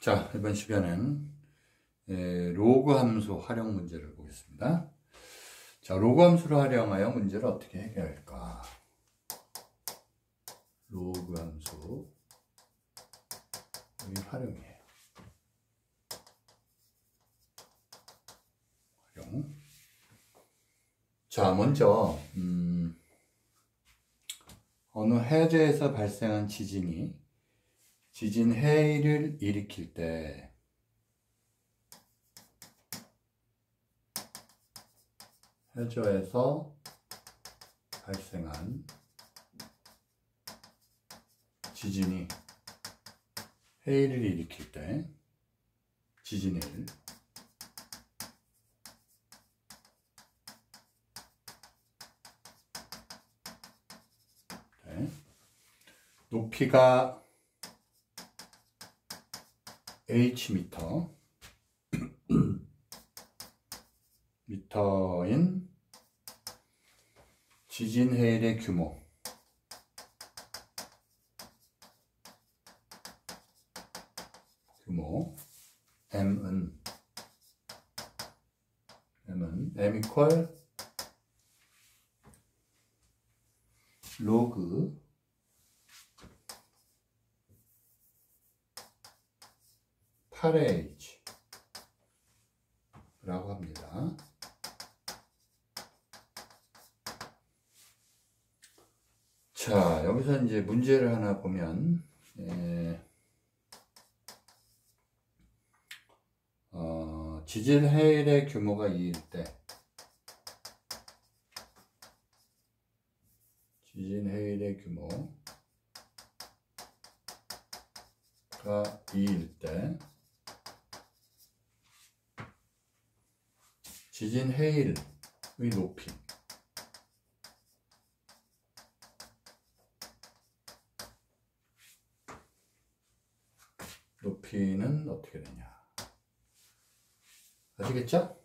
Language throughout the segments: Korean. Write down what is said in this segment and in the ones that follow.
자, 이번 시간엔 로그 함수 활용 문제를 보겠습니다. 자, 로그 함수를 활용하여 문제를 어떻게 해결할까? 로그 함수 활용이에요. 활용. 자, 먼저 어느 해저에서 발생한 지진이 지진 해일을 일으킬 때 해저에서 발생한 지진이 해일을 일으킬 때 지진 해일 높이가 미터인 지진 해일의 규모 M은 M 이퀄 로그 H 라고 합니다. 자, 여기서 이제 문제를 하나 보면 지진 해일의 규모가 2일 때 지진 해일의 규모가 2일 때 지진 해일의 높이는 어떻게 되냐? 아시겠죠?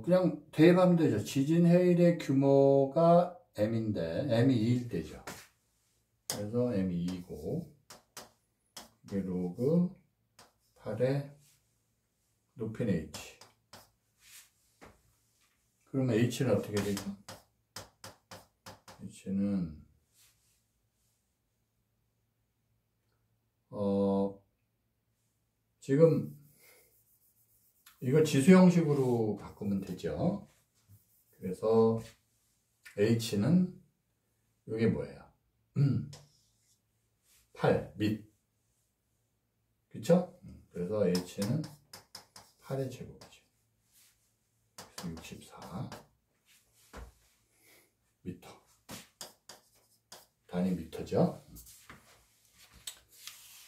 그냥 대입하면 되죠. 지진 해일의 규모가 M인데 M이 2일 때죠. 그래서 M이 2고 이게 로그 8의 높이는 H. 그러면 H는 어떻게 되죠? H는 지금 이거 지수 형식으로 바꾸면 되죠. 그래서 H는 이게 뭐예요? 8 밑. 그쵸? 그래서 H는 8의 제곱이죠. 64 미터. 단위 미터죠.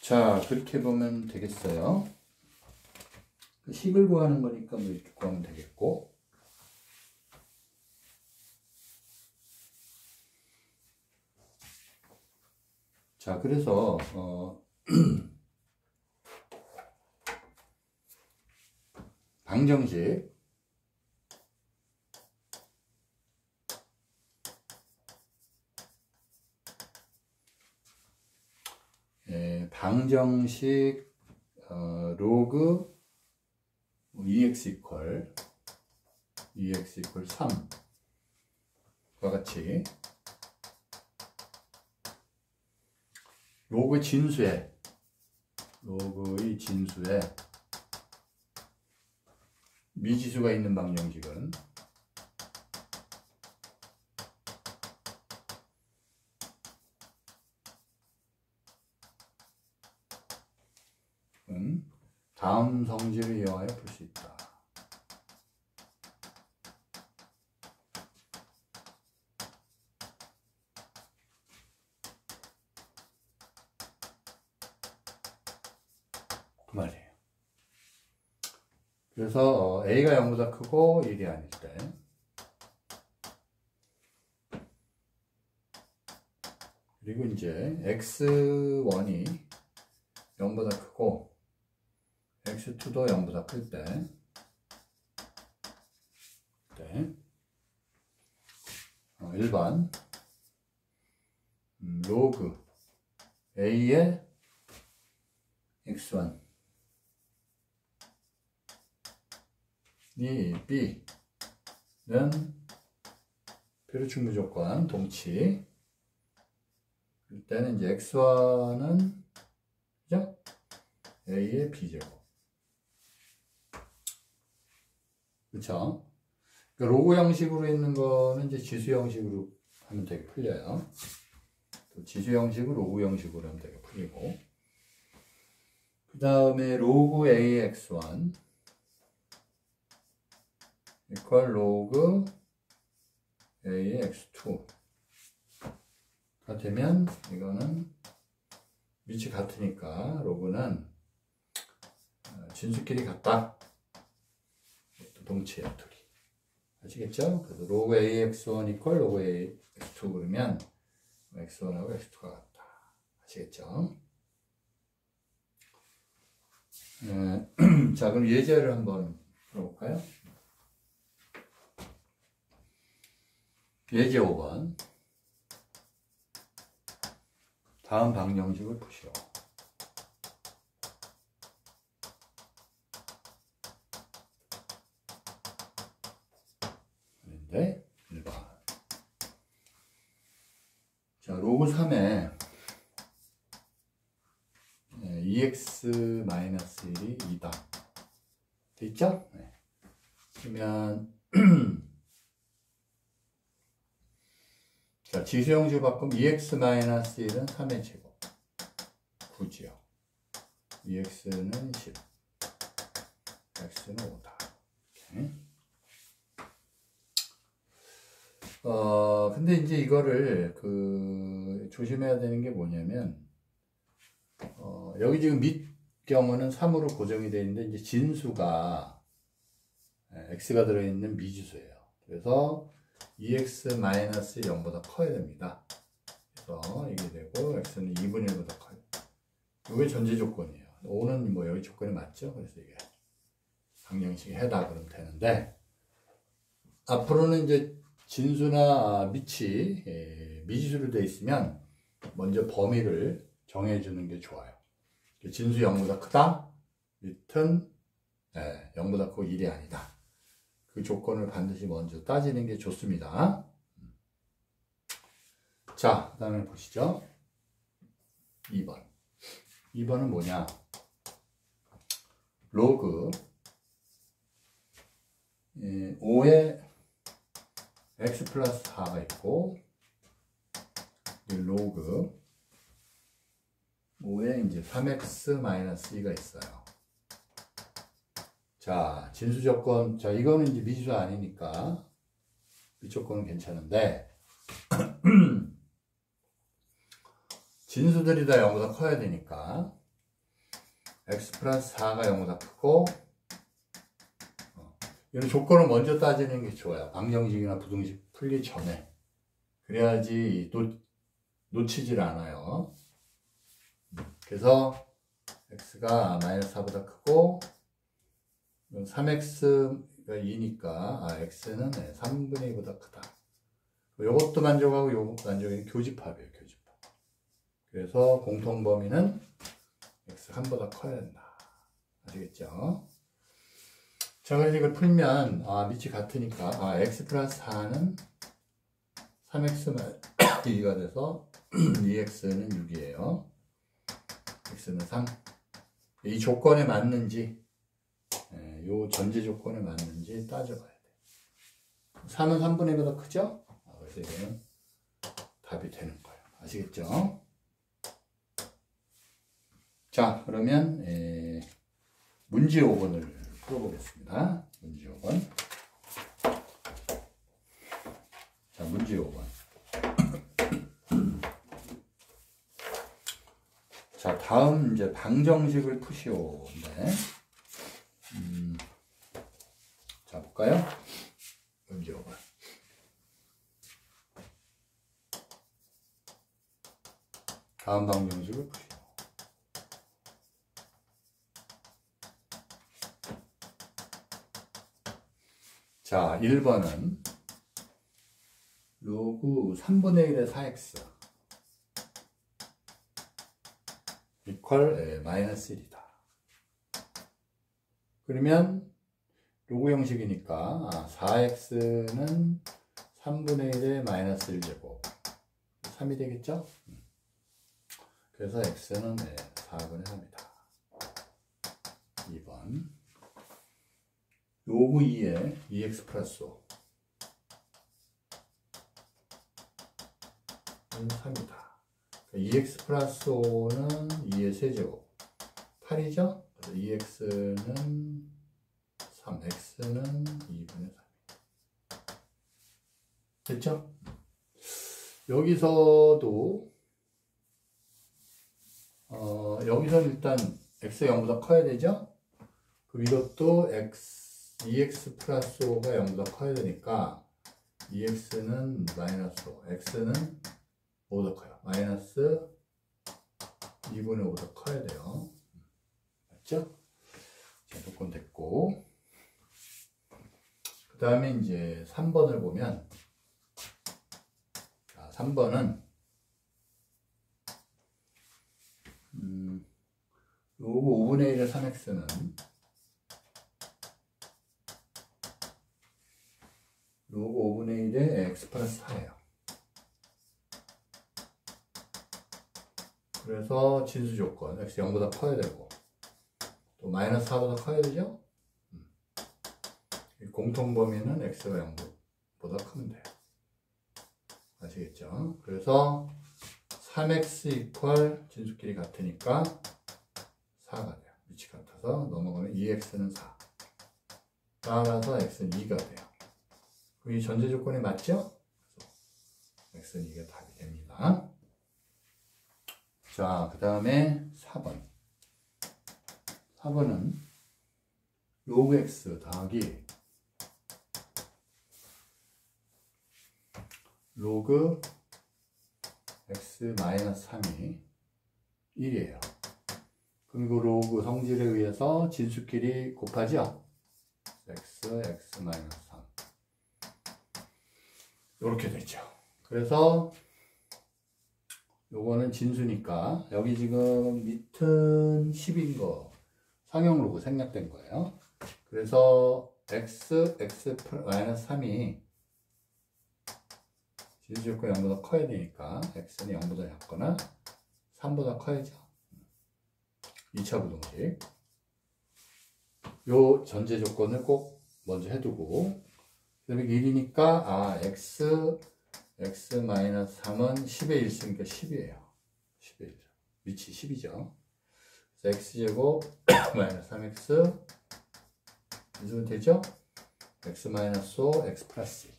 자, 그렇게 보면 되겠어요. 식을 구하는 거니까 뭐 이렇게 구하면 되겠고. 자, 그래서 방정식 로그 EX 이퀄 3과 같이 로그의 진수에 미지수가 있는 방정식은 다음 성질을 이용하여 풀 수 있다. 그 말이에요. 그래서 A가 0보다 크고 1이 아닐 때 그리고 이제 X1이 0보다 크고 X2도 0보다 클 때 일반 로그 A의 x1 이 b는 표류축 무조건 동치. 이때는 이제 x1은 그죠? a의 b제곱. 그쵸? 그러니까 로그 형식으로 있는 거는 이제 지수 형식으로 하면 되게 풀려요. 또 지수 형식으로 로그 형식으로 하면 되게 풀리고. 그 다음에 로그 ax1 이퀄 로그 ax2 가 되면 이거는 위치 같으니까 로그는 진수끼리 같다. 동치야 둘이. 아시겠죠? 그래서 로그 ax1 이퀄 로그 ax2 그러면 x1하고 x2가 같다. 아시겠죠? 자, 그럼 예제를 한번 풀어볼까요? 예제 5번. 다음 방정식을 푸시오. 그런데 1번. 자, 로그 3에 2x-1이 2다. 됐죠? 네. 그러면 자, 지수형식 바꾸면 2x-1은 3의 제곱 9지요. 2x는 10, x는 5다. 이렇게. 근데 이제 이거를 조심해야 되는 게 뭐냐면 여기 지금 밑 경우는 3으로 고정이 되어 있는데 이제 진수가 x가 들어있는 미지수예요. 그래서 2x-0보다 커야 됩니다. 그래서 이게 되고 x는 2분의 1보다 커요. 이게 전제 조건이에요. 5는 뭐 여기 조건이 맞죠? 그래서 이게 방정식이 해다 그러면 되는데 앞으로는 이제 진수나 밑이 미지수로 되어 있으면 먼저 범위를 정해주는 게 좋아요. 진수 0보다 크다, 밑은 0보다 크고 1이 아니다. 그 조건을 반드시 먼저 따지는 게 좋습니다. 자, 그 다음에 보시죠. 2번. 2번은 뭐냐? 로그 5에 x 플러스 4가 있고 로그 5에 이제 3x 마이너스 2가 있어요. 자, 진수 조건. 자, 이거는 이제 미지수 아니니까 이 조건은 괜찮은데 진수들이 다 0보다 커야 되니까 x 플러스 4가 0보다 크고 이런 조건을 먼저 따지는 게 좋아요. 방정식이나 부등식 풀기 전에. 그래야지 놓치질 않아요. 그래서 x가 마이너스 4보다 크고 3x가 2니까 x는 3분의 2보다 크다. 요것도 만족하고 요것도 만족하는 교집합이에요. 교집합. 그래서 공통범위는 x 1보다 커야 된다. 아시겠죠? 자, 그래서 이걸 풀면 밑이 같으니까 x 플러스 4는 3x 2가 돼서 2x는 6이에요. x는 3. 이 조건에 맞는지 요 전제 조건에 맞는지 따져봐야 돼. 3은 3분의 1보다 크죠? 그래서 이거는 답이 되는 거예요. 아시겠죠? 자, 그러면 문제 5번을 풀어보겠습니다. 문제 5번. 자, 문제 5번. 자, 다음 이제 방정식을 푸시오인데, 자, 볼까요? 문제 5번. 다음 방정식을 푸시오. 자, 1번은 로그 3분의 1의 4x 이퀄 마이너스 1이다. 그러면 로그 형식이니까 4x는 3분의 1에 마이너스 1제곱 3이 되겠죠? 그래서 x는 4분의 3이다. 2번 로그 2에 2x 플러스 5 3이다. 2x 플러스 5는 2의 세제곱 8이죠? 그래서 2x는 3, x는 2분의 3. 됐죠? 여기서도 여기서는 일단 x가 0보다 커야 되죠? 그럼 이것도 2x 플러스 5가 0보다 커야 되니까 2x는 마이너스 5, x는 5보다 커요. 마이너스 2분의 5보다 커야 돼요. 맞죠? 자, 조건 됐고. 그 다음에 이제 3번을 보면, 자, 3번은, 로그 5분의 1의 3x는 로그 5분의 1의 x 플러스 4예요. 그래서 진수 조건 x 0보다 커야 되고 또 마이너스 4보다 커야 되죠? 공통 범위는 x가 0보다 크면 돼요. 아시겠죠? 그래서 3x 이퀄 진수끼리 같으니까 4가 돼요. 위치 같아서 넘어가면 2x는 4. 따라서 x는 2가 돼요. 이 전제 조건이 맞죠? 그래서 x는 2가 답이 됩니다. 자, 그 다음에 4번. 4번은 로그 x 더하기 로그 x 마이너스 3이 1이에요. 그리고 로그 성질에 의해서 진수끼리 곱하죠? x 마이너스 3. 이렇게 되죠. 그래서 요거는 진수니까 여기 지금 밑은 10인 거 상용 로그 생략된 거예요. 그래서 x 마이너스 3이 진수 조건이 0보다 커야 되니까 x는 0보다 작거나 3보다 커야죠. 2차 부등식. 요 전제 조건을 꼭 먼저 해두고 그 다음에 1이니까 x 마이너스 3은 10의 1 쓰니까 10이에요. 10의 1. 위치 10이죠. 그래서 x제곱 마이너스 3x 이주면 되죠? x 마이너스 5 x 플러스 2.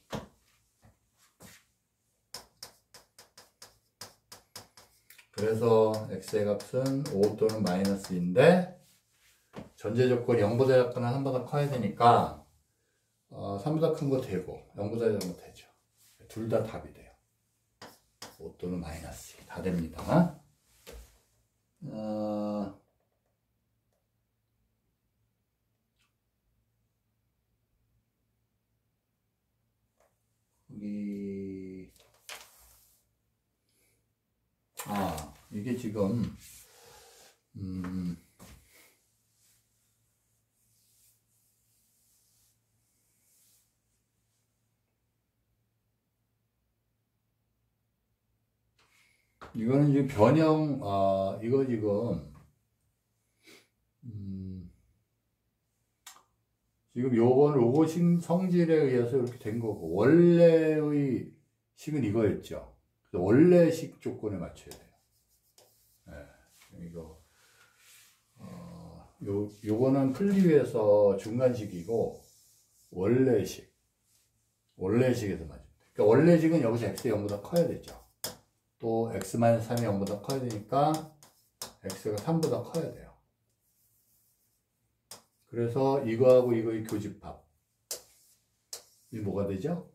그래서 x의 값은 5 또는 마이너스인데 전제 조건이 0보다 작거나 3보다 커야 되니까 3보다 큰 거 되고 0보다 작은 거 되죠. 둘 다 답이 돼요. 5 또는 마이너스 다 됩니다. 여기 이게 지금 이거는 지금 변형 이거 지금 지금 요건 로고식 성질에 의해서 이렇게 된 거고 원래의 식은 이거였죠. 그래서 원래 식 조건에 맞춰야 돼요. 네, 이거 요거는 풀기 위해서 중간식이고 원래식에서 맞아요. 그러니까 원래식은 여기서 x 0보다 커야 되죠. 또 x-3이 0보다 커야 되니까 x가 3보다 커야 돼요. 그래서 이거하고 이거의 교집합 이 뭐가 되죠?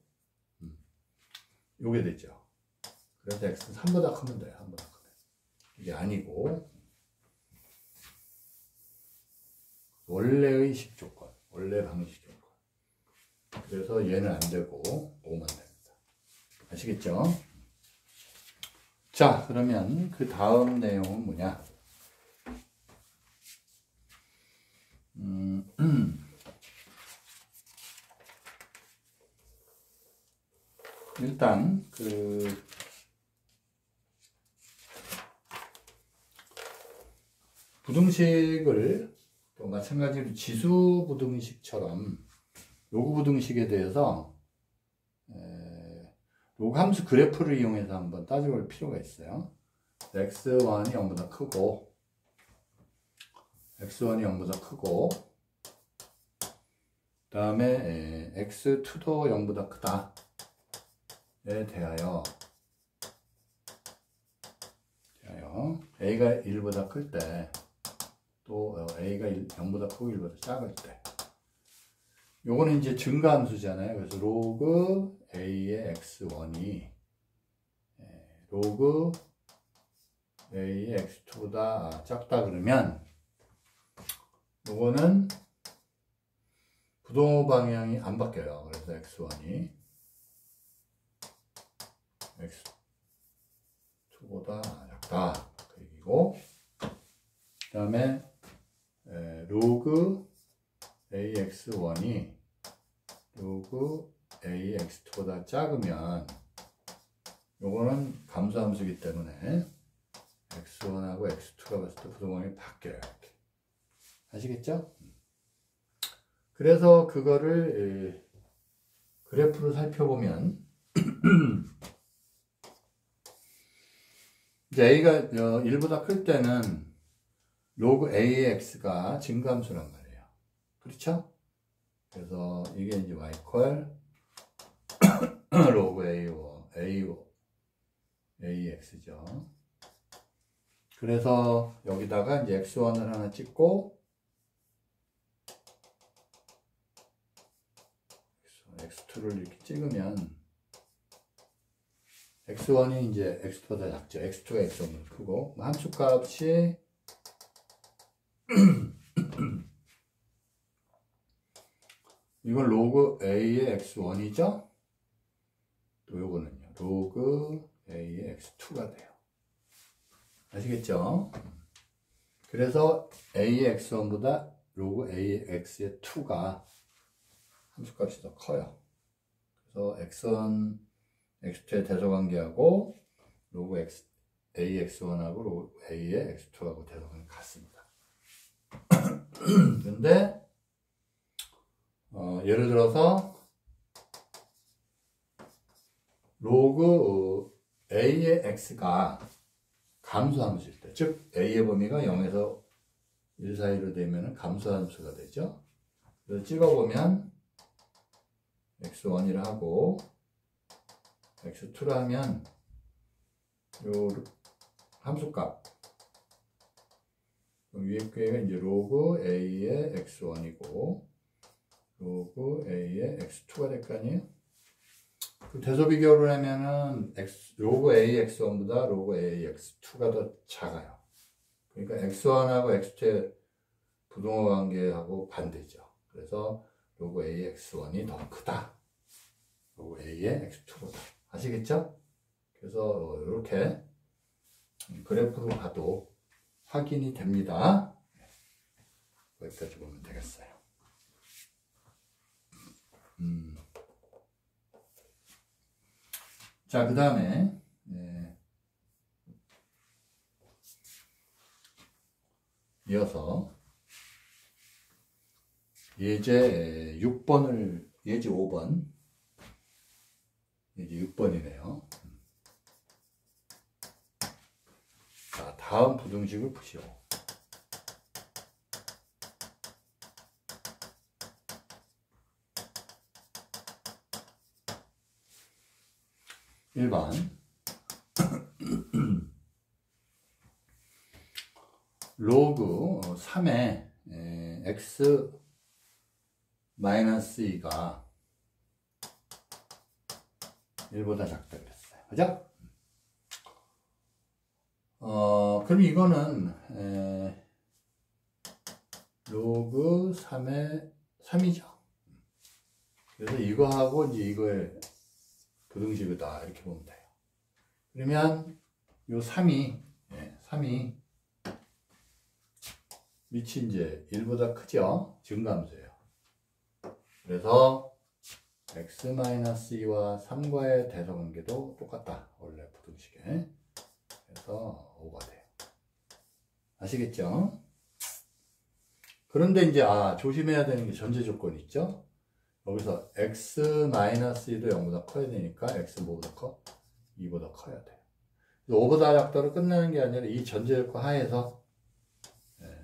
요게 되죠. 그래서 x는 3보다 크면 돼요. 3보다 크면. 이게 아니고 원래의 식 조건, 원래 방식 조건. 그래서 얘는 안 되고 5만 됩니다. 아시겠죠? 자, 그러면 그 다음 내용은 뭐냐? 일단 부등식을 또 마찬가지로 지수 부등식처럼 로그 부등식에 대해서 로그 함수 그래프를 이용해서 한번 따져볼 필요가 있어요. x1이 0보다 크고 x1이 0보다 크고 그 다음에 x2도 0보다 크다에 대하여 a가 1보다 클 때 또 a가 0보다 크고 1보다 작을 때 요거는 이제 증가함수잖아요. 그래서 로그 a의 x1이 로그 a의 x2보다 작다 그러면 요거는 부동호 방향이 안 바뀌어요. 그래서 x1이 x2보다 작다 그 얘기고, 그 다음에 로그 ax1이 로그 ax2보다 작으면 요거는 감소함수이기 때문에 x1하고 x2가 봤을 때 부동항이 바뀌어요. 이렇게. 아시겠죠? 그래서 그거를 그래프로 살펴보면 이제 a가 1보다 클 때는 로그 a의 x가 증가함수란 말이에요. 그렇죠? 그래서 이게 이제 y = 로그 ax죠. 그래서 여기다가 이제 x1을 하나 찍고 x2를 이렇게 찍으면 x1이 이제 x2보다 작죠. x2가 x1보다 크고 함수값이 이건 로그 a의 x1이죠. 또 요거는요 로그 a의 x2가 돼요. 아시겠죠? 그래서 a의 x1보다 로그 a의 x의 2가 함수값이 더 커요. 그래서 x1, x2의 대소관계하고 로그 a의 x1하고 로그 a의 x2하고 대소관계 같습니다. 근데 예를 들어서 로그 a의 x가 감소함수일 때, 즉 a의 범위가 0에서 1 사이로 되면 감소함수가 되죠. 그래서 찍어보면 x1이라 하고 x2라 하면 요 함수값 위에 게 이제 로그 a의 x1이고 로그 a의 x2가 될 거 아니에요? 그 대소 비교를 하면은 로그 a x1보다 로그 a x2가 더 작아요. 그러니까 x1하고 x2의 부동호 관계하고 반대죠. 그래서 로그 a x1이 더 크다. 로그 a의 x2보다. 아시겠죠? 그래서 이렇게 그래프로 봐도 확인이 됩니다. 여기까지 보면 되겠어요. 자, 그 다음에 이어서 예제 6번을 예제 5번 예제 6번이네요. 자, 다음 부등식을 푸시오. 일반 로그 3의 x 마이너스 2가 1보다 작다 그랬어요. 그죠? 그럼 이거는 로그 3의 3이죠. 그래서 이거하고 이제 이거의 부등식이다 이렇게 보면 돼요. 그러면 요 3이 밑이 이제 1보다 크죠? 증가함수예요. 그래서 x-2와 3과의 대소관계도 똑같다. 원래 부등식에. 그래서 5가 돼요. 아시겠죠? 그런데 이제 조심해야 되는 게 전제 조건이 있죠? 여기서 x-2도 0보다 커야 되니까 x 뭐보다 커? 2보다 커야 돼요. 5보다 작다로 끝나는 게 아니라 이 전제 조건 하에서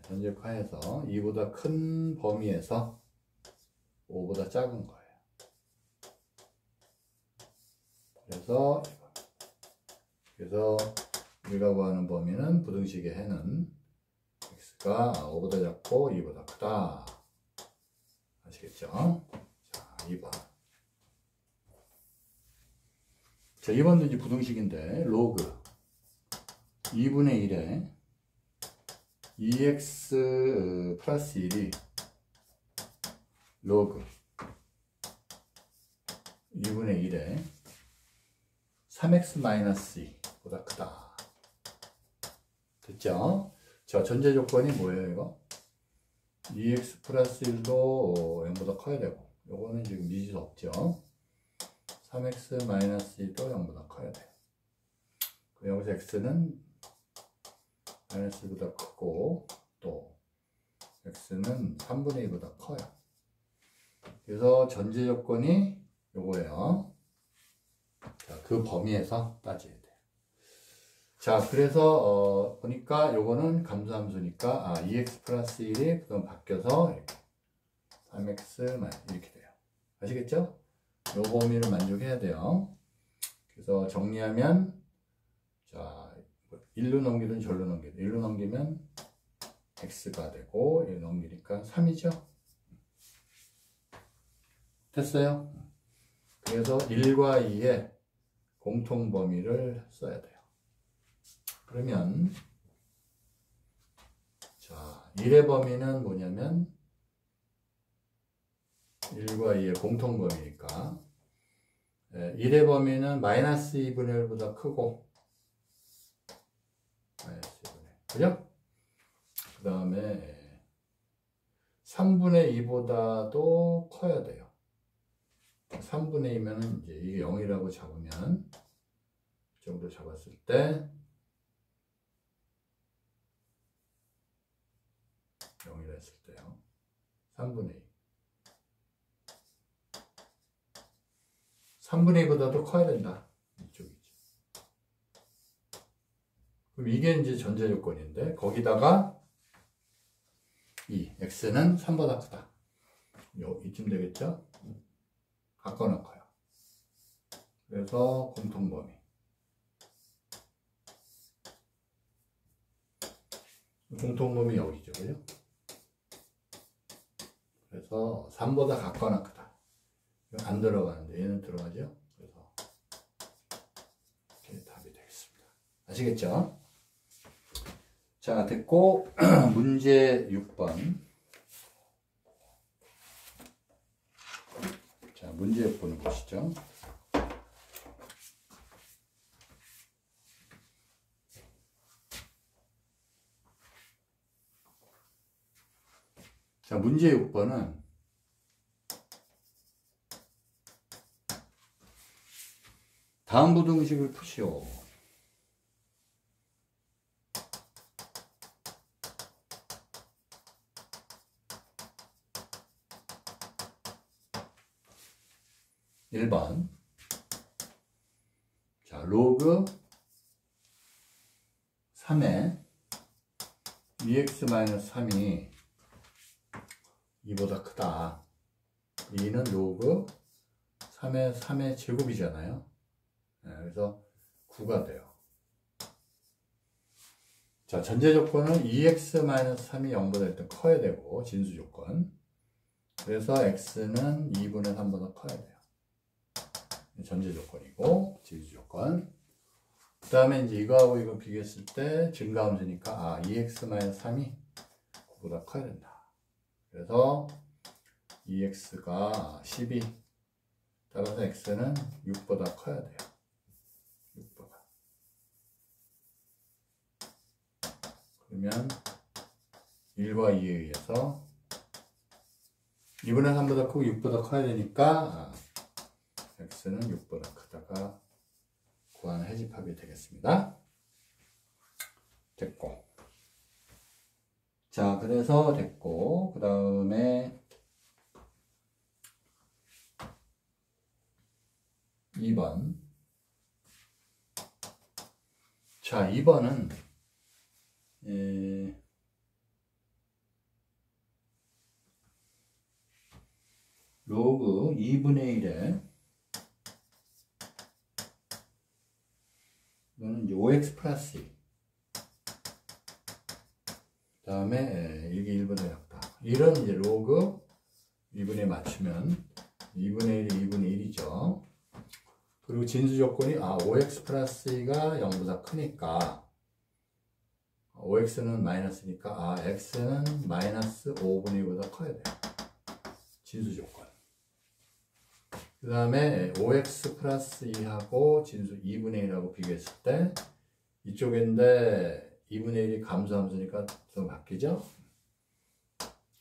전제 조건 하에서 2보다 큰 범위에서 5보다 작은 거예요. 그래서 우리가 구하는 범위는 부등식의 해는 x가 5보다 작고 2보다 크다. 아시겠죠? 자, 2번. 자, 2번도 이제 부등식인데 로그 2분의 1에 2x 플러스 1이 로그 2분의 1에 3x 마이너스 2보다 크다. 됐죠? 자, 전제 조건이 뭐예요, 이거? 2x 플러스 1도 0보다 커야 되고, 요거는 지금 미지수 없죠? 3x 마이너스 2도 0보다 커야 돼요. 여기서 x는 마이너스 1보다 크고, 또 x는 3분의 2보다 커요. 그래서 전제 조건이 요거예요. 자, 그 범위에서 따져야 돼요. 자, 그래서 보니까 요거는 감소함수니까 2x 플러스 1이 그럼 바뀌어서 이렇게 3x 이렇게 돼요. 아시겠죠? 요 범위를 만족해야 돼요. 그래서 정리하면 자, 1로 넘기든 절로 넘기든 1로 넘기면 x가 되고 1로 넘기니까 3이죠. 됐어요? 그래서 1과 2의 공통 범위를 써야 돼요. 그러면 자, 1의 범위는 뭐냐면 1과 2의 공통 범위니까 1의 범위는 마이너스 2분의 1보다 크고 마이너스 2분의 1, 그죠? 그 다음에 3분의 2보다도 커야 돼요. 3분의 2면 이제 이게 0이라고 잡으면 이 정도 잡았을 때 0이라 했을 때요. 3분의 2. 3분의 2보다도 커야 된다. 이쪽이죠. 그럼 이게 이제 전제 조건인데 거기다가 x는 3보다 크다. 이쯤 되겠죠? 갖거나 커요. 그래서 공통범위. 공통범위 여기죠. 그죠? 그래서 3보다 같거나 크다. 안 들어가는데 얘는 들어가죠? 그래서 이렇게 답이 되겠습니다. 아시겠죠? 자, 됐고 문제 6번. 자, 문제 6번을 보시죠. 자, 문제 6번은 다음 부등식을 푸시오. (1번) 자, 로그 3의 2x-3이 2보다 크다. 2는 로그 3의 3의 제곱이잖아요. 그래서 9가 돼요. 자, 전제 조건은 2x-3이 0보다 일단 커야 되고, 진수 조건. 그래서 x는 2분의 3보다 커야 돼요. 전제 조건이고, 진수 조건. 그 다음에 이제 이거하고 이거 비교했을 때 증가함수니까, 2x-3이 9보다 커야 된다. 그래서 2x가 12. 따라서 x는 6보다 커야 돼요. 6보다. 그러면 1과 2에 의해서 2분의 3보다 크고 6보다 커야 되니까 x는 6보다 크다가 구하는 해집합이 되겠습니다. 됐고, 자, 그래서 됐고, 그 다음에 2번. 자, 2번은 로그 2분의 1에 이거는 이제 5x 플러스 2. 그 다음에 이게 1분의 작다. 이런 이제 로그 2분에 맞추면 2분의 1이 2분의 1이죠. 그리고 진수 조건이 5x 플러스 2가 0보다 크니까 5x는 마이너스니까 x는 마이너스 5분의 2보다 커야 돼요. 진수 조건. 그 다음에 5x 플러스 2하고 진수 2분의 1하고 비교했을 때 이쪽인데 2분의 1이 감소함수니까 좀 바뀌죠?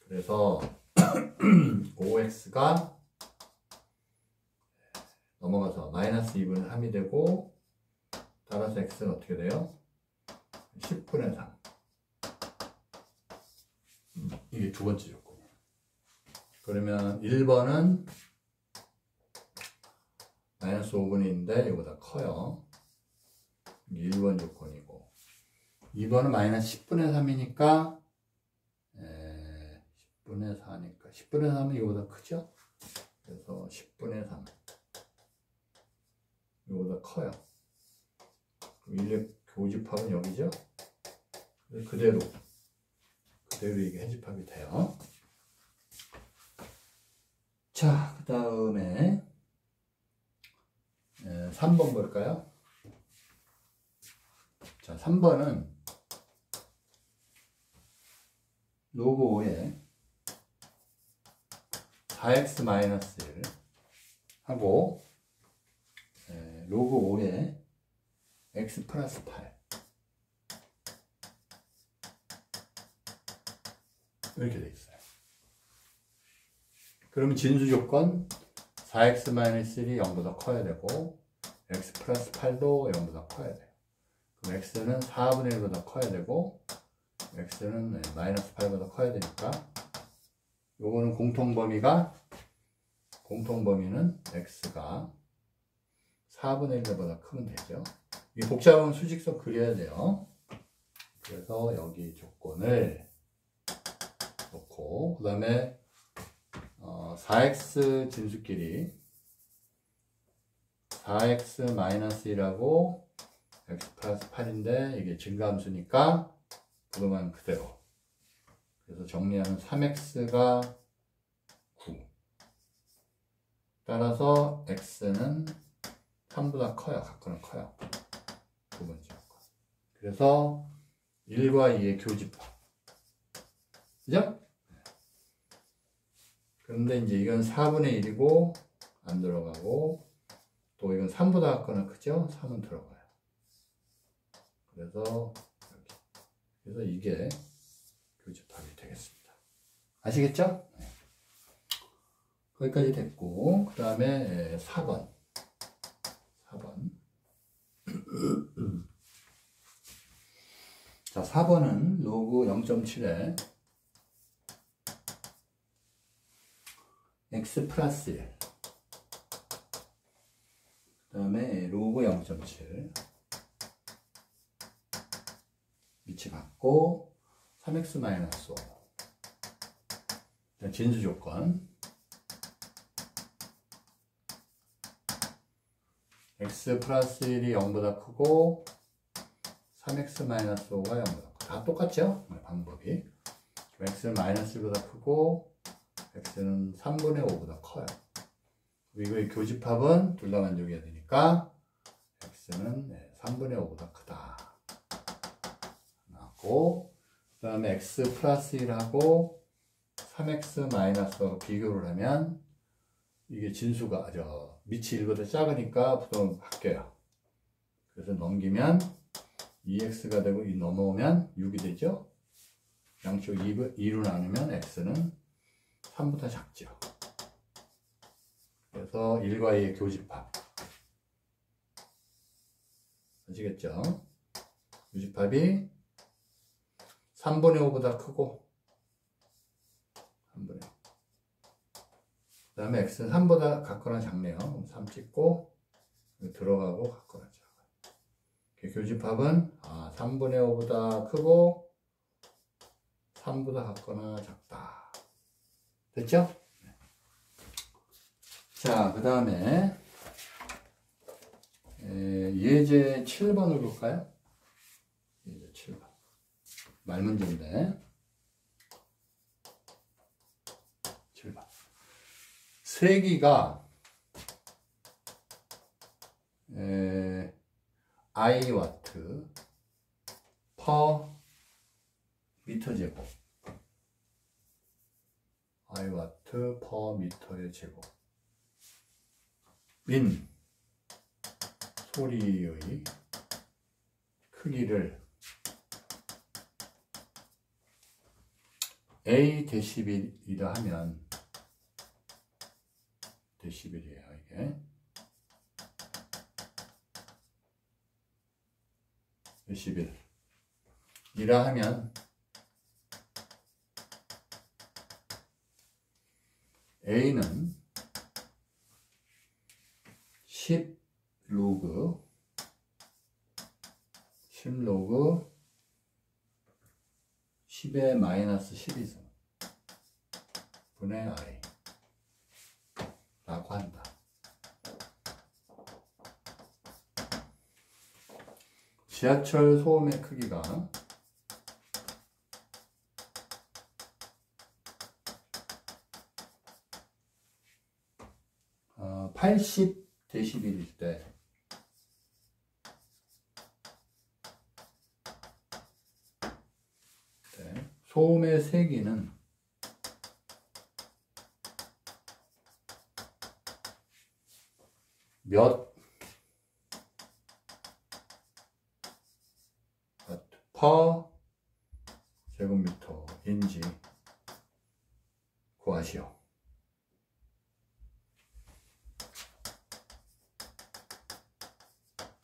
그래서 5x가 넘어가서 마이너스 2분의 3이 되고 따라서 x는 어떻게 돼요? 10분의 3. 이게 두 번째 조건이에요. 그러면 1번은 마이너스 5분의 1인데 이거보다 커요. 이게 1번 조건이고 2번은 마이너스 10분의 3이니까 10분의 4니까 10분의 3은 이거보다 크죠? 그래서 10분의 3 이거보다 커요. 인력 교집합은 여기죠? 그대로 이게 해집합이 돼요. 자, 그 다음에 3번 볼까요? 자, 3번은 로그 5에 4x-1 하고 로그 5에 x 플러스 8 이렇게 돼 있어요. 그러면 진수 조건 4x-1이 0보다 커야 되고 x 플러스 8도 0보다 커야 돼요. 그럼 x는 4분의 1보다 커야 되고 x는 마이너스 8보다 커야 되니까 요거는 공통범위는 x가 4분의 1보다 크면 되죠. 이 복잡한 수직선 그려야 돼요. 그래서 여기 조건을 놓고 그 다음에 4x 진수끼리 4x-1하고 x 플러스 8인데 이게 증가함수니까 그것만 그대로. 그래서 정리하면 3x가 9. 따라서 x는 3보다 커요. 각각은 커요. 두 번째 조건. 그래서 1과 2의 교집합. 그죠? 그런데 이제 이건 4분의 1이고 안 들어가고 또 이건 3보다 작거나 크죠? 3은 들어가요. 그래서 이게 교집합이 되겠습니다. 아시겠죠? 네. 거기까지 됐고 그 다음에 4번 자, 4번은 로그 0.7에 x 플러스 1 그 다음에 로그 0.7 위치 같고 3x 마이너스 5 진수 조건 x 플러스 1이 0보다 크고 3x 마이너스 5가 0보다 크고 다 똑같죠? 방법이 x는 마이너스 1보다 크고 x는 3분의 5보다 커요. 이거의 교집합은 둘 다 만족해야 되니까 x는 3분의 5보다 크다 나왔고 그 다음에 x 플러스 1하고 3x 마이너스 5가 비교를 하면 이게 진수가 밑이 1보다 작으니까 부동은 바뀌어요. 그래서 넘기면 2x가 되고 이 넘어오면 6이 되죠. 양쪽 2로 나누면 x는 3보다 작죠. 그래서 1과 2의 교집합. 아시겠죠? 교집합이 3분의 5보다 크고 3분의 5. 그 다음에 x는 3보다 같거나 작네요. 그럼 3 찍고 들어가고 같거나 작아요. 교집합은 3분의 5보다 크고 3보다 같거나 작다. 됐죠? 자, 그 다음에 예제 7번을 볼까요? 예제 7번. 말문제인데 7번. 세기가 i와트 per 미터 제곱. i와트 per 미터의 제곱. 인 소리의 크기를 A 데시벨이라 하면 데시벨이에요 이게. 데시벨이라 하면 A는 10 로그 10의 마이너스 12승 분의 I 라고 한다. 지하철 소음의 크기가 80 데시벨일 때 소음의 세기는 몇 퍼 제곱미터인지 구하시오.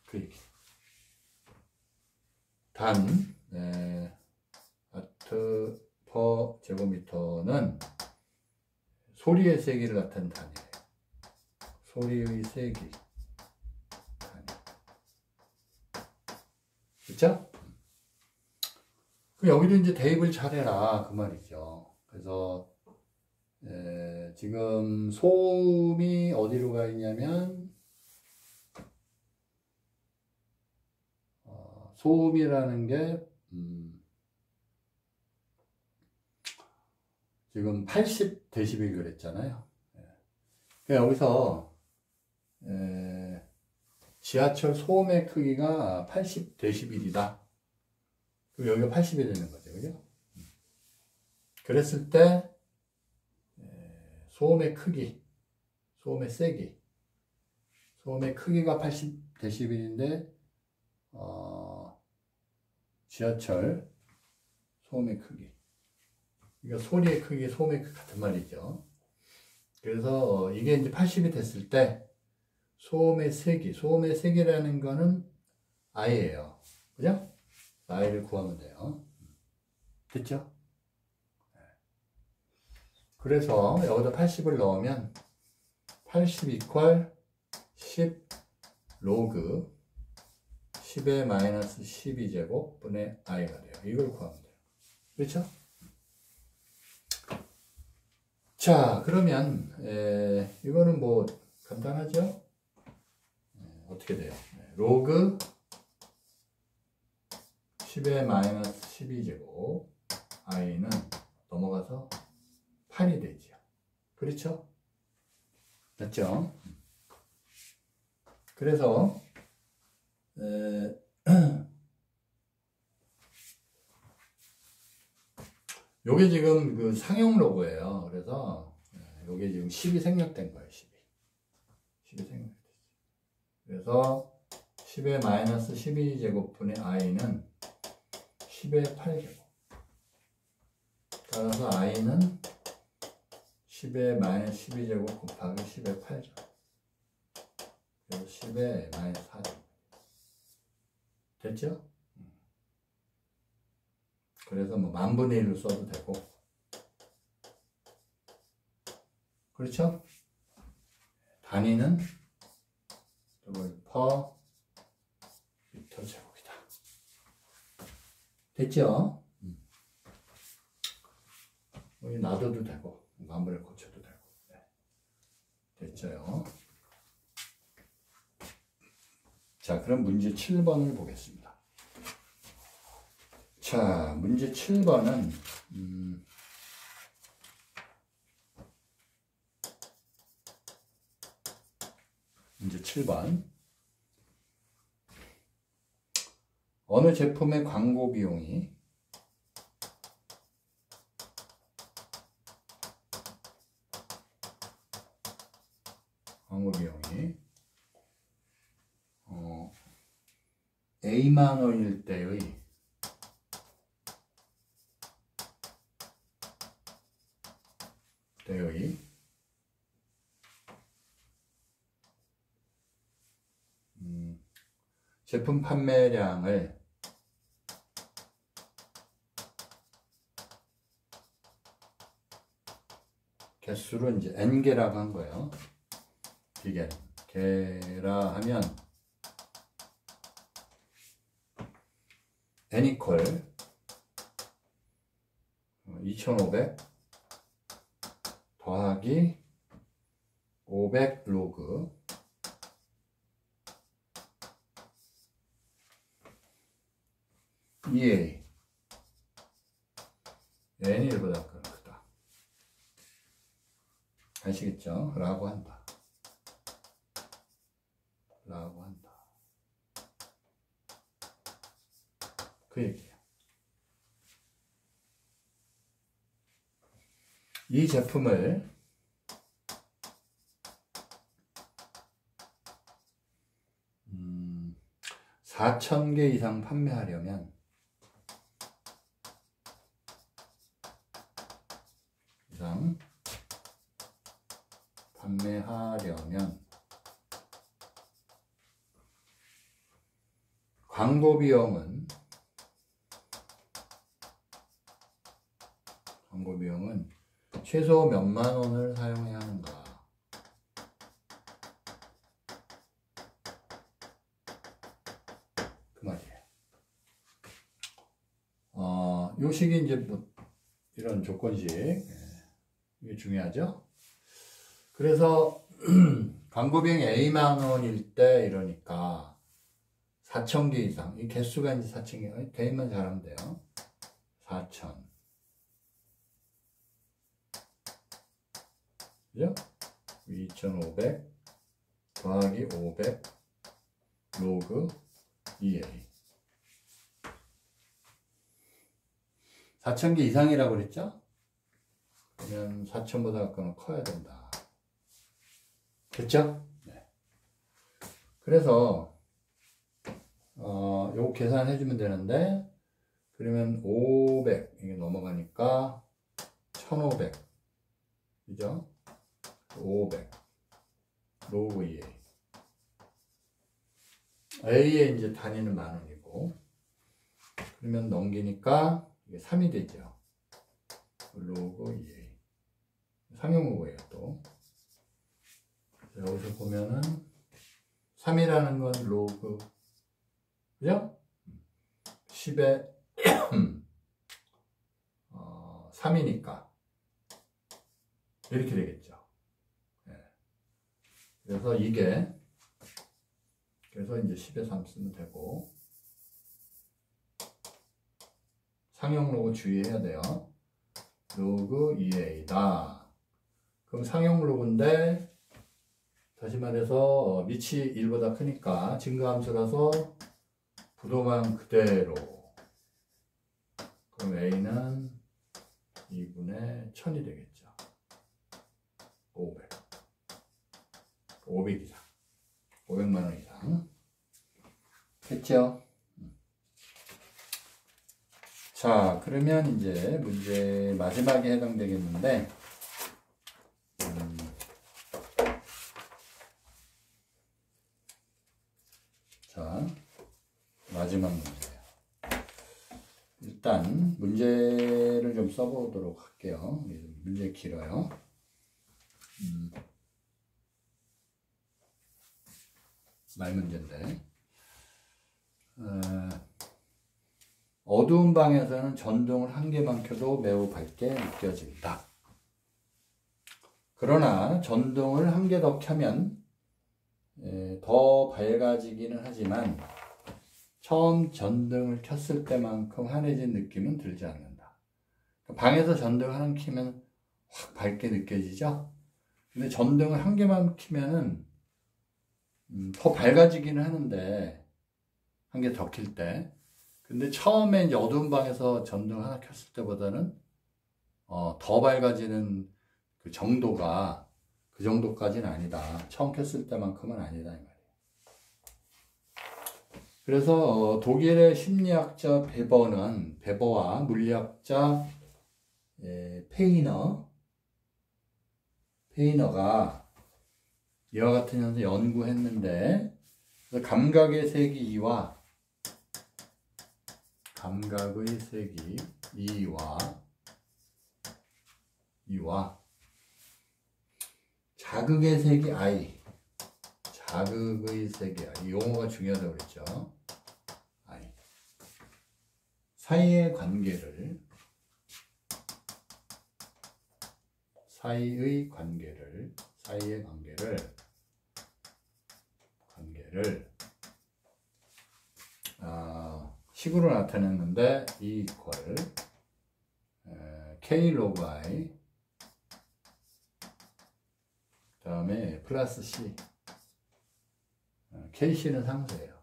그 얘기. 와트 퍼 제곱미터는 소리의 세기를 나타내는 단위예요. 소리의 세기 단위. 그렇죠? 여기도 이제 대입을 잘해라 그 말이죠. 그래서 지금 소음이 어디로 가 있냐면 소음이라는 게 지금 80 데시벨 그랬잖아요. 여기서 지하철 소음의 크기가 80 데시벨이다. 그럼 여기가 80이 되는 거죠, 그죠? 그랬을 때 소음의 크기, 소음의 세기, 소음의 크기가 80 데시벨인데 지하철 소음의 크기, 그러니까 소리의 크기, 소음의 크기 같은 말이죠. 그래서 이게 이제 80이 됐을 때 소음의 세기, 소음의 세기라는 거는 I예요, 그죠? I를 구하면 돼요. 됐죠? 그래서 여기다 80을 넣으면 80 이퀄 10 로그 10의 마이너스 12제곱 분의 I가 돼요. 이걸 구하면 돼요. 그렇죠? 자, 그러면 이거는 뭐 간단하죠? 어떻게 돼요? 로그 10의 마이너스 12제곱 I는 넘어가서 8이 되죠. 그렇죠? 맞죠? 그래서 요게 지금 그 상용 로고예요. 그래서 요게 지금 10이 생략된 거예요. 10이 생략됐어요. 그래서 10의 마이너스 12제곱분의 I는 10의 8제곱. 따라서 i는 10의 마이너스 12제곱 곱하기 10의 8제곱. 그래서 10의 마이너스 4제곱. 됐죠? 그래서 뭐 만분의 1로 써도 되고. 그렇죠? 단위는 퍼 미터 제곱이다. 됐죠? 여기 놔둬도 되고 만분을 고쳐도 되고. 네. 됐죠? 자, 그럼 문제 7번을 보겠습니다. 자, 문제 7번은 문제 7번. 어느 제품의 광고 비용이 A만 원일 때의 제품 판매량을 개수로 이제 n개라고 한 거예요. 비계 개라 하면 n 이퀄 2500 더하기 500 로그 EA n이 1보다 크다. 아시겠죠? 라고 한다. 그 얘기예요. 이 제품을 4,000개 이상 판매하려면 광고 비용은 최소 몇만 원을 사용해야 하는가? 그 말이에요. 요식이 이제 뭐 이런 조건식 이게 중요하죠. 그래서 광고 비용이 A만 원일 때 이러니까 4,000개 이상, 이 개수가 이제 4,000개, 대입만 잘하면 돼요. 4,000. 그죠? 2,500 더하기 500 로그 2A. 4,000개 이상이라고 그랬죠? 그러면 4,000보다 커야 된다. 됐죠? 네. 그래서 요거 계산해주면 되는데, 그러면 500 이게 넘어가니까 1,500 그죠? 500 로그 2A. A의 이제 단위는 만 원이고, 그러면 넘기니까 이게 3이 되죠. 로그 2A. 상용로그예요 또. 여기서 보면은 3이라는 건 로그, 그죠? 10에 3이니까 이렇게 되겠죠. 네. 그래서 이게 그래서 이제 10에 3 쓰면 되고, 상용 로그 주의해야 돼요. 로그 2A다. 그럼 상용 로그인데, 다시 말해서 밑이 1보다 크니까 증가함수라서 부동항 그대로. 그럼 A는 2분의 1000이 되겠죠. 500. 500 이상. 500만 원 이상. 했죠? 자, 자, 그러면 이제 문제 마지막에 해당되겠는데, 자, 마지막 문제예요. 일단 문제를 좀 써보도록 할게요. 문제 길어요. 말 문제인데, 어두운 방에서는 전등을 한 개만 켜도 매우 밝게 느껴진다. 그러나 전등을 한 개 더 켜면 더 밝아지기는 하지만 처음 전등을 켰을 때만큼 환해진 느낌은 들지 않는다. 방에서 전등을 하나 켜면 확 밝게 느껴지죠? 근데 전등을 한 개만 켜면은 더 밝아지기는 하는데, 한 개 더 킬 때. 근데 처음에 이제 어두운 방에서 전등 하나 켰을 때보다는 더 밝아지는 그 정도가 그 정도까지는 아니다. 처음 켰을 때만큼은 아니다 이 말이에요. 그래서 독일의 심리학자 베버와 물리학자 페이너가 이와 같은 현상 연구했는데, 감각의 세기 E와 자극의 세기 I, 이 용어가 중요하다고 그랬죠. I 사이의 관계를 식으로 나타냈는데 E 이퀄 K 로그 I 그 다음에 플러스 C, KC는 상수예요.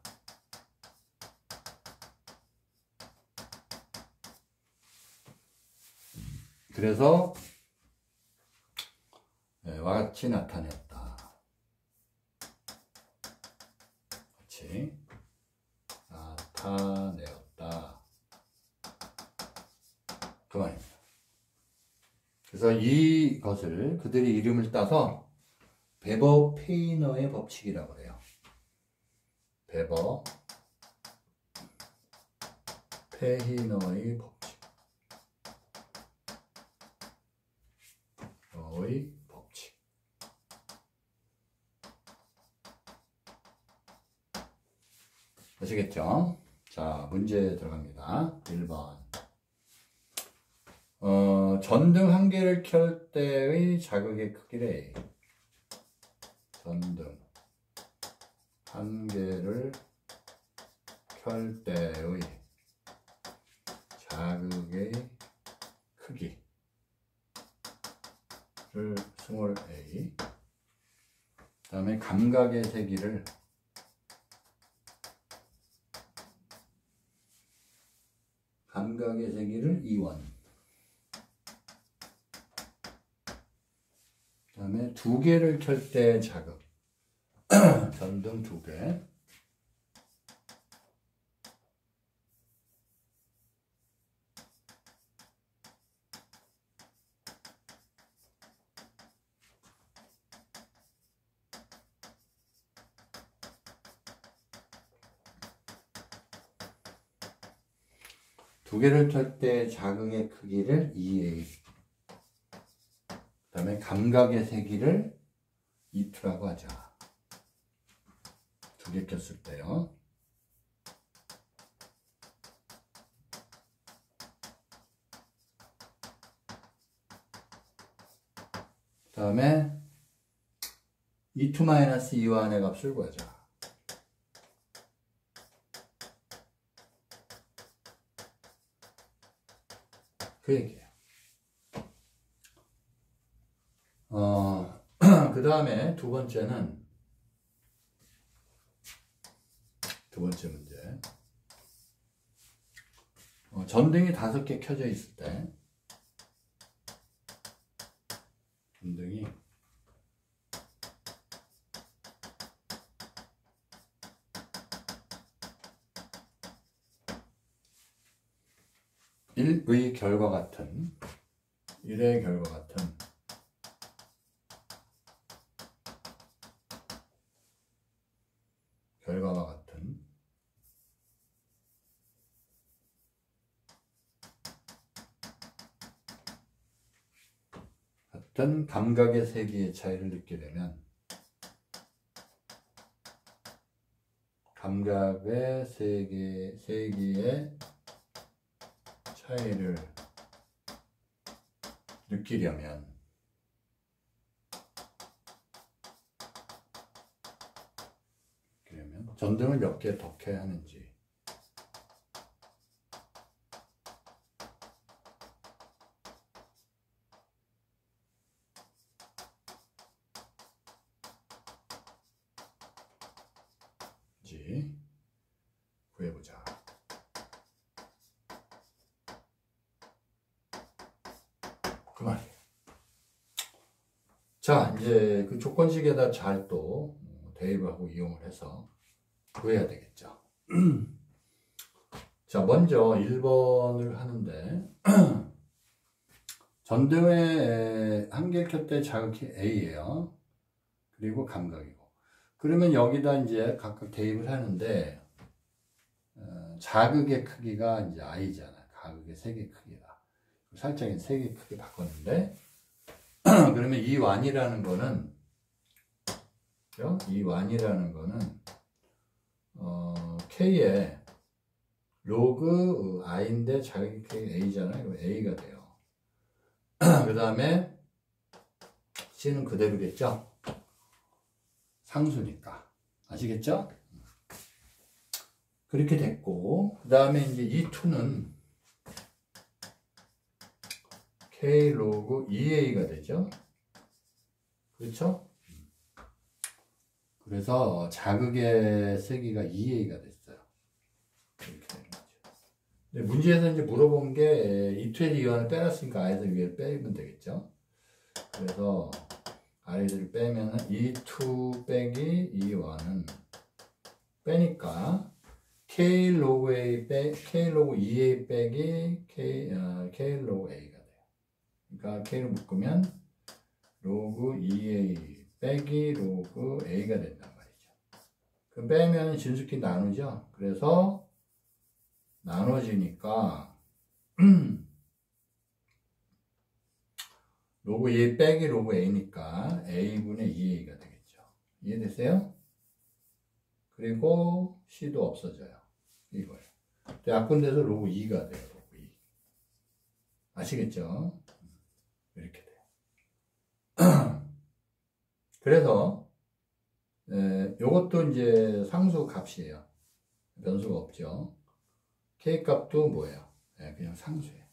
그래서 와 같이 나타냈다. 그 말입니다. 그래서 이것을 그들이 이름을 따서 베버 페이너의 법칙이라고 해요. 베버 페이너의 법칙. 아시겠죠? 자, 문제 들어갑니다. 1번. 전등 한 개를 켤 때의 자극의 크기래. 전등 한 개를 켤 때의 자극의 크기를 스몰 a, 그 다음에 감각의 세기를 E1, 그 다음에 두 개를 켤 때 자극, 전등 두 개, 두 개를 켤 때 자극의 크기를 EA, 그 다음에 감각의 세기를 E2라고 하자. 두 개 켰을 때요. 그 다음에 E2-E1의 값을 구하자. 그 얘기예요. 그 다음에 두 번째 문제. 전등이 5개 켜져 있을 때, 전등이 1의 결과 같은 1의 결과 같은 결과와 같은 감각의 세계의 차이를 느끼게 되면 감각의 세계의 차이를 느끼려면 전등을 몇 개 더 켜야 하는지 구해보자. 그 말이에요. 자, 이제 그 조건식에다 잘 또 대입하고 이용을 해서 구해야 되겠죠. 자, 먼저 1번을 하는데 전등에 한 개를 켰을 때 자극이 A예요. 그리고 감각이고. 그러면 여기다 이제 각각 대입을 하는데 자극의 크기가 이제 I잖아. 가극의 세개 크기다. 살짝 세개 크기 바꿨는데 그러면 이 완이라는 거는 K의 로그 I인데 자극의 크기 A잖아요. 그럼 A가 돼요. 그 다음에 C는 그대로겠죠? 상수니까. 아시겠죠? 그렇게 됐고, 그 다음에 이제 이 2는 K 로그 EA가 되죠? 그렇죠? 그래서 자극의 세기가 EA가 됐어요. 이렇게 되는 거죠. 근데 문제에서 이제 물어본 게 E2에서 E1을 빼놨으니까 I에서 위에 빼면 되겠죠? 그래서 I를 빼면은 E2 빼기 E1은 빼니까 K 로그 A K 로그 EA 빼기 K 로그 A가 돼요. 그러니까 K를 묶으면 로그 EA 빼기 로그 A가 된단 말이죠. 그럼 빼면 진수끼리 나누죠. 그래서 나눠지니까 로그 EA 빼기 로그 A니까 A분의 EA가 되겠죠. 이해됐어요? 그리고 C도 없어져요. 이거예요. 약분돼서 로그 2가 돼요. 로그 2. 아시겠죠? 이렇게 돼요. 그래서 요것도 이제 상수 값이에요. 변수가 없죠. K 값도 뭐예요? 그냥 상수예요.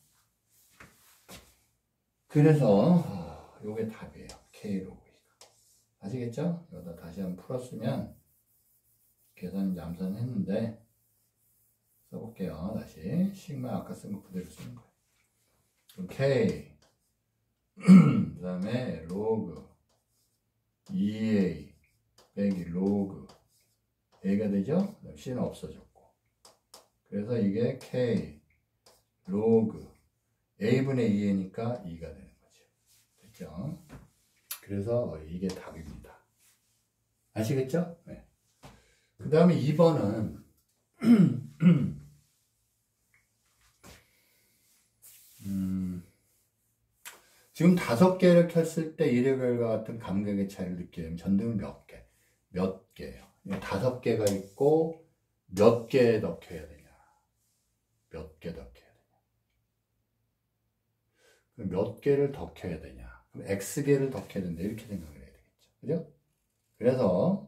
그래서 요게 답이에요. K 로그 2가. 아시겠죠? 여기다 다시 한번 풀었으면 계산 암산 했는데 써볼게요. 다시 시그마 아까 쓴 거 그대로 쓰는 거예요. 그럼 K 그 다음에 로그 EA 빼기 로그 A가 되죠? C는 없어졌고 그래서 이게 K 로그 A분의 2A니까 2가 되는 거죠. 됐죠? 그래서 이게 답입니다. 아시겠죠? 네. 그 다음에 2번은 지금 5개를 켰을 때 이래결과 같은 감각의 차이를 느끼려면 전등은 몇 개? 몇 개예요. 5개가 있고 몇 개 더 켜야 되냐? 몇 개 더 켜야 되냐? 그럼 몇 개를 더 켜야 되냐? 그럼 X개를 더 켜야 된다. 이렇게 생각을 해야 되겠죠. 그죠? 그래서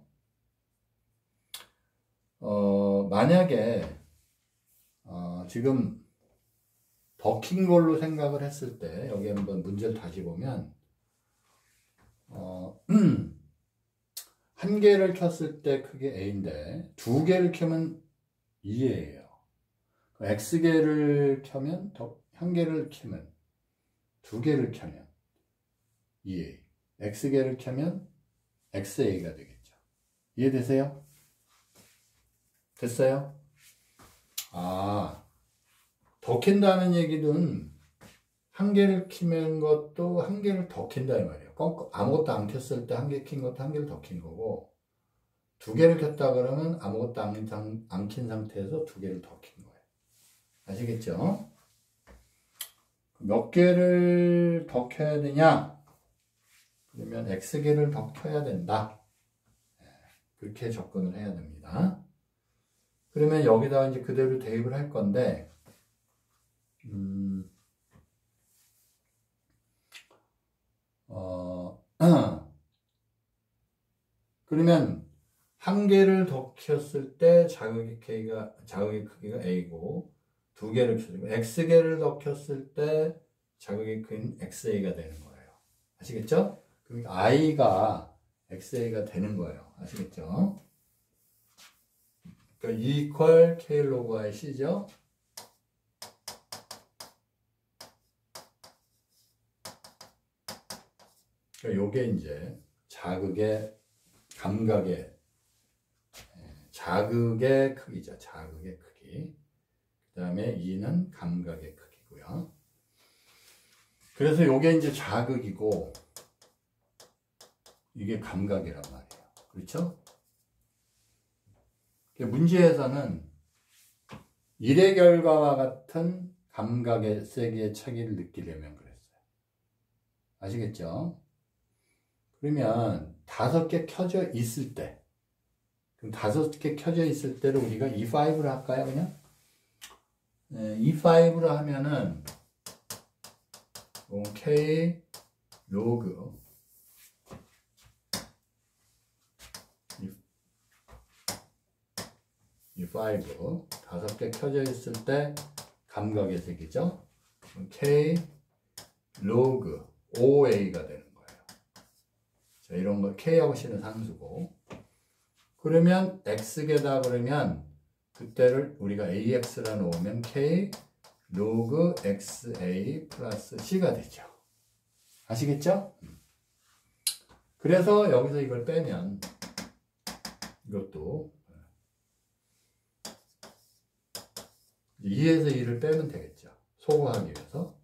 만약에 지금 더 킨 걸로 생각을 했을 때 여기 한번 문제를 다시 보면 한 개를 켰을 때 크게 A인데 2개를 켜면 2A예요. X개를 켜면 한 개를 켜면 2개를 켜면 2A X개를 켜면 XA가 되겠죠. 이해되세요? 됐어요? 더 킨다는 얘기는 한 개를 키는 것도 한 개를 더 킨다 이 말이에요. 아무것도 안 켰을 때 한 개 킨 것도 한 개를 더 킨 거고, 두 개를 켰다 그러면 아무것도 안 킨 상태에서 두 개를 더 킨 거예요. 아시겠죠? 몇 개를 더 켜야 되냐? 그러면 X개를 더 켜야 된다. 그렇게 접근을 해야 됩니다. 그러면 여기다가 이제 그대로 대입을 할 건데, 그러면 한 개를 더 켰을 때 자극의 크기가 A고, 두 개를 켰을 때 X개를 더 켰을 때 자극의 크기는 XA가 되는 거예요. 아시겠죠? 그러니까 I가 XA가 되는 거예요. 아시겠죠? 그러니까 E equal K log I C죠? 그러니까 요게 이제 감각의 자극의 크기죠. 자극의 크기. 그 다음에 E는 감각의 크기고요. 그래서 요게 이제 자극이고, 이게 감각이란 말이에요. 그렇죠? 문제에서는 일의 결과와 같은 감각의 세계의 차이를 느끼려면 그랬어요. 아시겠죠? 그러면 5개 켜져 있을 때, 그럼 5개 켜져 있을 때를 우리가 E5로 할까요, 그냥? 네, E5로 하면은, K 로그 E5 5개 켜져 있을 때 감각의 세계죠. K 로그 OA가 되는 거예요. 자, 이런 거 K하고 C는 상수고, 그러면 X개다 그러면 그때를 우리가 AX라 놓으면 K 로그 XA 플러스 C가 되죠. 아시겠죠? 그래서 여기서 이걸 빼면 이것도 2에서 2를 빼면 되겠죠. 소거하기 위해서.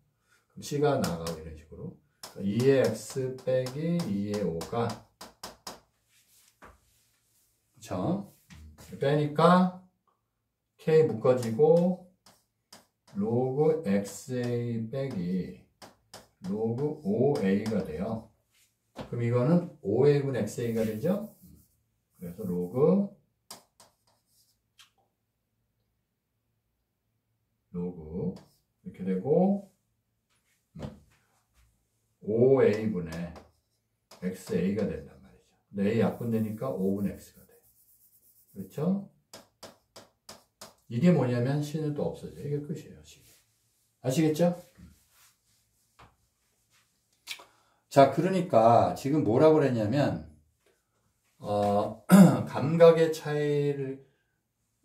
그럼 C가 나가고 이런 식으로. 2의 X 빼기 2의 5가 그쵸? 빼니까 K 묶어지고 로그 XA 빼기 로그 5A가 돼요. 그럼 이거는 5A분 XA가 되죠? 그래서 로그 이렇게 되고 5A분의 XA가 된단 말이죠. 근데 A 약분되니까 5분의 X가 돼요. 그렇죠? 이게 뭐냐면 C는 또 없어져요. 이게 끝이에요. C. 아시겠죠? 자, 그러니까 지금 뭐라고 그랬냐면 감각의 차이를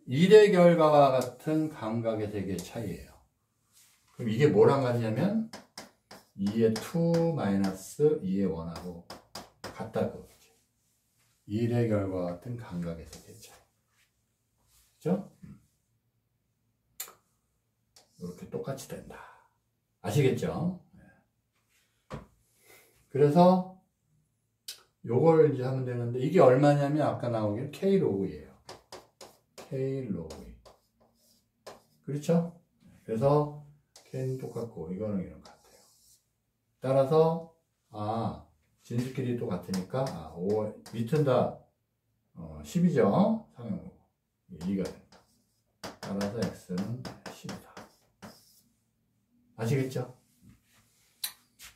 1의 결과와 같은 감각의 세계의 차이예요. 그럼 이게 뭐랑 같냐면 2의 2 마이너스 2의 1하고 같다고. 1의 결과와 같은 감각의 세계의 차이. 그죠? 이렇게 똑같이 된다. 아시겠죠? 그래서 요걸 이제 하면 되는데, 이게 얼마냐면 아까 나오기로 K 로그예요. K 로그. 그렇죠? 그래서 K는 똑같고 이거는 이런 것 같아요. 따라서 진수끼리 똑같으니까 5 밑은 다 10이죠. 상형으로 2가 된다. 따라서 X는 10이다. 아시겠죠?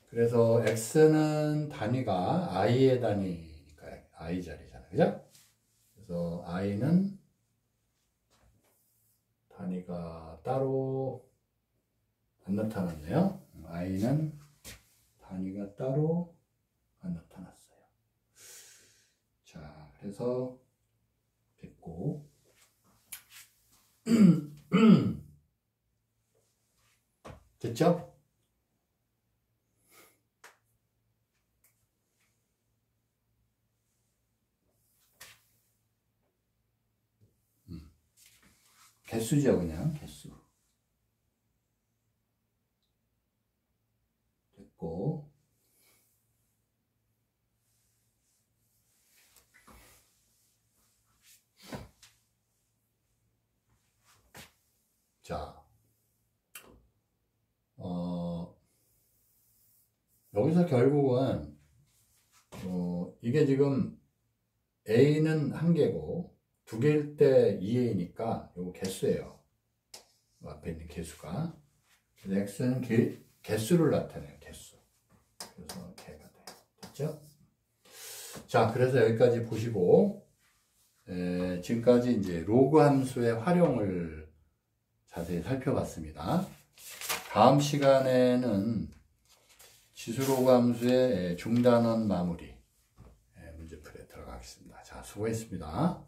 그래서 X는 단위가 I의 단위니까 I 자리잖아요. 그죠? 그래서 I는 단위가 따로 안 나타났네요. I는 단위가 따로 안 나타났어요. 자, 그래서 됐고 됐죠? 개수죠, 그냥 개수. 보시고. 자, 여기서 결국은 이게 지금 A는 한 개고 두 개일 때 2A니까 요거 개수예요. 앞에 있는 개수가. 그래서 X는 개수를 나타내요. 개수. 그래서 개가 돼요. 됐죠? 자, 그래서 여기까지 보시고 지금까지 이제 로그 함수의 활용을 자세히 살펴봤습니다. 다음 시간에는 지수로그 함수의 중단원 마무리 문제풀이에 들어가겠습니다. 자, 수고했습니다.